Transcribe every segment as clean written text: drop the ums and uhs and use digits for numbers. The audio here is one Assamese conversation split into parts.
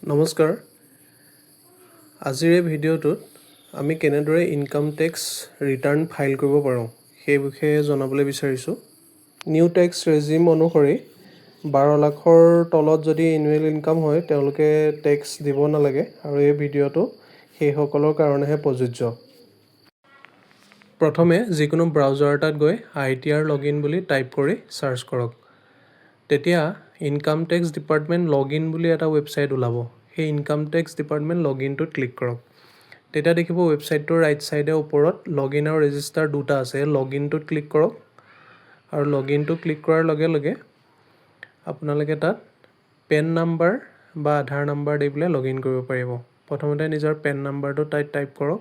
নমস্কাৰ। আজিৰ এই ভিডিঅ'টোত আমি কেনেদৰে ইনকাম টেক্স ৰিটাৰ্ণ ফাইল কৰিব পাৰোঁ সেই বিষয়ে জনাবলৈ বিচাৰিছোঁ। নিউ টেক্স ৰেজিম অনুসৰি 12 লাখৰ তলত যদি এনুৱেল ইনকাম হয় তেওঁলোকে টেক্স দিব নালাগে আৰু এই ভিডিঅ'টো সেইসকলৰ কাৰণেহে প্ৰযোজ্য। প্ৰথমে যিকোনো ব্ৰাউজাৰ এটাত গৈ ITR লগইন বুলি টাইপ কৰি চাৰ্চ কৰক। তেতিয়া ইনকাম টেক্স ডিপাৰ্টমেণ্ট লগইন বুলি এটা ৱেবছাইট ওলাব। সেই ইনকাম টেক্স ডিপাৰ্টমেণ্ট লগইনটোত ক্লিক কৰক। তেতিয়া দেখিব ৱেবছাইটটোৰ ৰাইট ছাইডে ওপৰত লগইন আৰু ৰেজিষ্টাৰ দুটা আছে। লগইনটোত ক্লিক কৰক আৰু লগইনটো ক্লিক কৰাৰ লগে লগে আপোনালোকে তাত পেন নাম্বাৰ বা আধাৰ নাম্বাৰ দি পেলাই লগইন কৰিব পাৰিব। প্ৰথমতে নিজৰ পেন নাম্বাৰটো টাইপ কৰক।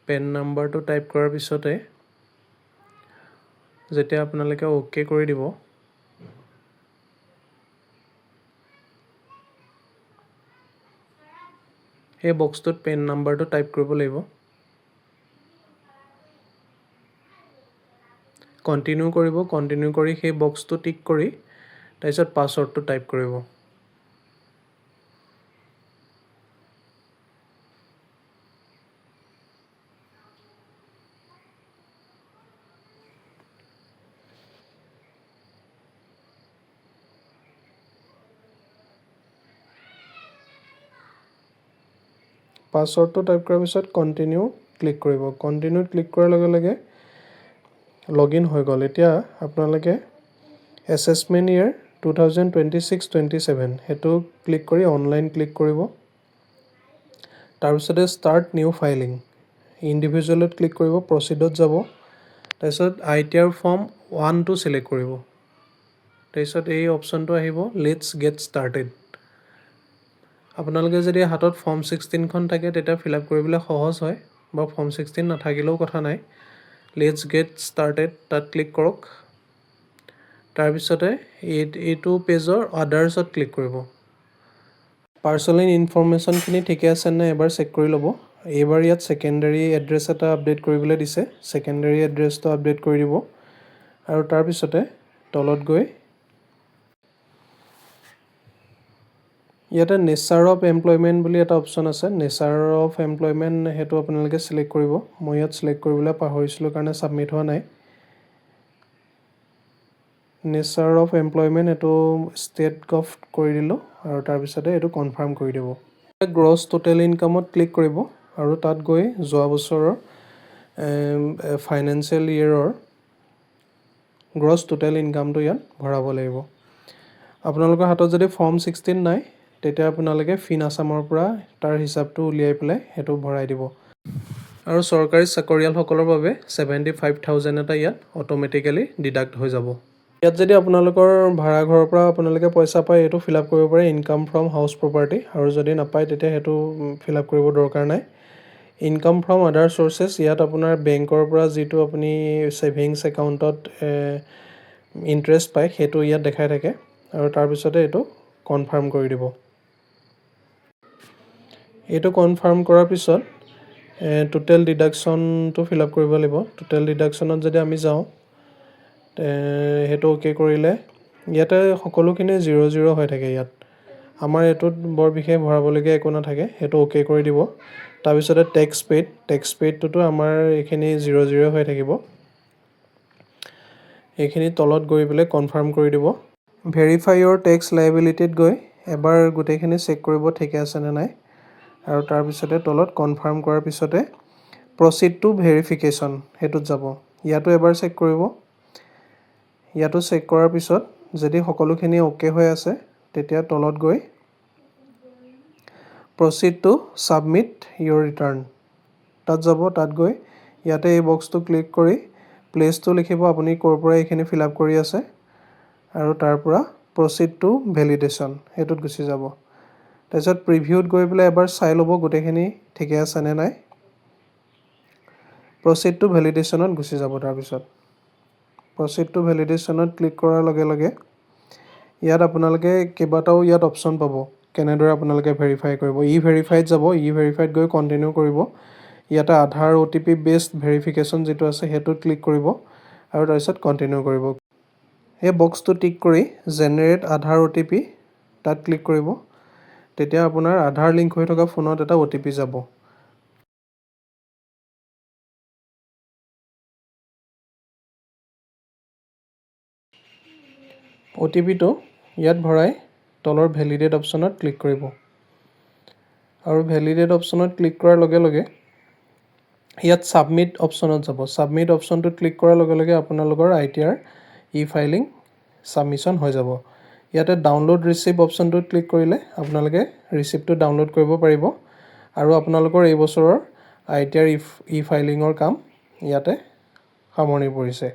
পেন নাম্বাৰটো টাইপ কৰাৰ পিছতে যেতিয়া আপোনালোকে অ'কে কৰি দিব সেই বক্সটোত পেন নাম্বাৰটো টাইপ কৰিব লাগিব। কণ্টিনিউ কৰিব। কণ্টিনিউ কৰি সেই বক্সটো টিক কৰি তাৰপিছত পাছৱৰ্ডটো টাইপ কৰিব। পাছৱৰ্ডটো টাইপ কৰাৰ পিছত কণ্টিনিউ ক্লিক কৰিব। কণ্টিনিউত ক্লিক কৰাৰ লগে লগে লগইন হৈ গ'ল। এতিয়া আপোনালোকে এছেছমেণ্ট ইয়েৰ 2026-27 সেইটো ক্লিক কৰি অনলাইন ক্লিক কৰিব। তাৰপিছতে ষ্টাৰ্ট নিউ ফাইলিং ইণ্ডিভিজুৱেলত ক্লিক কৰিব। প্ৰচিডত যাব। তাৰপিছত ITR ফৰ্ম 1টো ছিলেক্ট কৰিব। তাৰপিছত এই অপশ্যনটো আহিব লেটছ গেট ষ্টাৰ্টেড। আপোনালোকে যদি হাতত ফৰ্ম 16খন থাকে তেতিয়া ফিল আপ কৰিবলৈ সহজ হয়, বা ফৰ্ম 16 নাথাকিলেও কথা নাই। লেটছ গেট ষ্টাৰ্টেড তাত ক্লিক কৰক। তাৰপিছতে এইটো পেজৰ আদাৰ্ছত ক্লিক কৰিব। পাৰ্চনেল ইনফৰমেশ্যনখিনি ঠিকে আছে নে এবাৰ চেক কৰি ল'ব। এইবাৰ ইয়াত ছেকেণ্ডাৰী এড্ৰেছ এটা আপডেট কৰিবলৈ দিছে। ছেকেণ্ডাৰী এড্ৰেছটো আপডেট কৰি দিব আৰু তাৰপিছতে তলত গৈ ইয়াতে নেচাৰ অফ এমপ্লয়মেণ্ট বুলি এটা অপশ্যন আছে। নেচাৰ অফ এমপ্লয়মেণ্ট সেইটো আপোনালোকে ছিলেক্ট কৰিব। মই ইয়াত ছিলেক্ট কৰিবলৈ পাহৰিছিলোঁ কাৰণে ছাবমিট হোৱা নাই। নেচাৰ অফ এমপ্লয়মেণ্ট এইটো ষ্টেট গভ কৰি দিলোঁ আৰু তাৰপিছতে এইটো কনফাৰ্ম কৰি দিব। গ্ৰছ টোটেল ইনকামত ক্লিক কৰিব আৰু তাত গৈ যোৱা বছৰৰ ফাইনেন্সিয়েল ইয়েৰৰ গ্ৰছ টোটেল ইনকামটো ইয়াত ভৰাব লাগিব। আপোনালোকৰ হাতত যদি ফৰ্ম 16 নাই তেতিয়া আপোনালোকে ফিন আছামৰ পৰা তাৰ হিচাপটো উলিয়াই পেলাই সেইটো ভৰাই দিব। আৰু চৰকাৰী চাকৰিয়ালসকলৰ বাবে 75,000 এটা ইয়াত অট'মেটিকেলি ডিডাক্ট হৈ যাব। ইয়াত যদি আপোনালোকৰ ভাড়া ঘৰৰ পৰা আপোনালোকে পইচা পায় এইটো ফিল আপ কৰিব পাৰে ইনকাম ফ্ৰম হাউচ প্ৰপাৰ্টি, আৰু যদি নাপায় তেতিয়া সেইটো ফিল আপ কৰিব দৰকাৰ নাই। ইনকাম ফ্ৰম আদাৰ চ'ৰ্চেছ ইয়াত আপোনাৰ বেংকৰ পৰা যিটো আপুনি ছেভিংছ একাউণ্টত ইণ্টাৰেষ্ট পায় সেইটো ইয়াত দেখাই থাকে আৰু তাৰপিছতে এইটো কনফাৰ্ম কৰি দিব। এইটো কনফাৰ্ম কৰাৰ পিছত টোটেল ডিডাকশ্যনটো ফিল আপ কৰিব লাগিব। টোটেল ডিডাকশ্যনত যদি আমি যাওঁ সেইটো অ'কে কৰিলে ইয়াতে সকলোখিনি 0 হৈ থাকে। ইয়াত আমাৰ এইটোত বৰ বিশেষ ভৰাবলগীয়া একো নাথাকে, সেইটো অ'কে কৰি দিব। তাৰপিছতে টেক্স পেইডটোতো আমাৰ এইখিনি 0 হৈ থাকিব। এইখিনি তলত গৈ পেলাই কনফাৰ্ম কৰি দিব। ভেৰিফাই ইয়ৰ টেক্স লাইবিলিটিত গৈ এবাৰ গোটেইখিনি চেক কৰিব ঠিকে আছে নে নাই, আৰু তাৰপিছতে তলত কনফাৰ্ম কৰাৰ পিছতে প্ৰচিড টু ভেৰিফিকেশ্যন সেইটোত যাব। ইয়াতো এবাৰ চেক কৰিব। ইয়াতো চেক কৰাৰ পিছত যদি সকলোখিনি অ'কে হৈ আছে তেতিয়া তলত গৈ প্ৰচিড টু ছাবমিট ইয়ৰ ৰিটাৰ্ণ তাত যাব। তাত গৈ ইয়াতে এই বক্সটো ক্লিক কৰি প্লেচটো লিখিব আপুনি ক'ৰ পৰা এইখিনি ফিল আপ কৰি আছে, আৰু তাৰ পৰা প্ৰচিড টু ভেলিডেশ্যন সেইটোত গুচি যাব। তাৰপিছত প্ৰিভিউত গৈ পেলাই এবাৰ চাই ল'ব গোটেইখিনি ঠিকে আছে নে নাই। প্ৰচিড টু ভেলিডেশ্যনত গুচি যাব। তাৰপিছত প্ৰচিড টু ভেলিডেশ্যনত ক্লিক কৰাৰ লগে লগে ইয়াত আপোনালোকে কেইবাটাও ইয়াত অপশ্যন পাব কেনেদৰে আপোনালোকে ভেৰিফাই কৰিব। ভেৰিফাইত যাব। ভেৰিফাইত গৈ কণ্টিনিউ কৰিব। ইয়াতে আধাৰ OTP বেছড ভেৰিফিকেশ্যন যিটো আছে সেইটোত ক্লিক কৰিব আৰু তাৰপিছত কণ্টিনিউ কৰিব। এই বক্সটো টিক কৰি জেনেৰেট আধাৰ OTP তাত ক্লিক কৰিব। তেতিয়া আপোনাৰ আধাৰ লিংক হৈ থকা ফোনত এটা OTP যাব। OTPটো ইয়াত ভৰাই তলৰ ভেলিডেট অপশ্যনত ক্লিক কৰিব। আৰু ভেলিডেট অপশ্যনত ক্লিক কৰাৰ লগে লগে ইয়াত ছাবমিট অপশ্যনত যাব। ছাবমিট অপশ্যনটোত ক্লিক কৰাৰ লগে লগে আপোনালোকৰ ITR ই-ফাইলিং ছাবমিশ্যন হৈ যাব। ইয়াতে ডাউনলোড ৰিচিপ্ট অপশ্যনটোত ক্লিক কৰিলে আপোনালোকে ৰিচিপ্টটো ডাউনলোড কৰিব পাৰিব আৰু আপোনালোকৰ এই বছৰৰ ITR ই-ফাইলিঙৰ কাম ইয়াতে সামৰণি পৰিছে।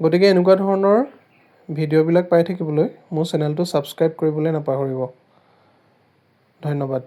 গতিকে এনেকুৱা ধৰণৰ ভিডিঅ'বিলাক পাই থাকিবলৈ মোৰ চেনেলটো ছাবস্ক্ৰাইব কৰিবলৈ নাপাহৰিব। ধন্যবাদ।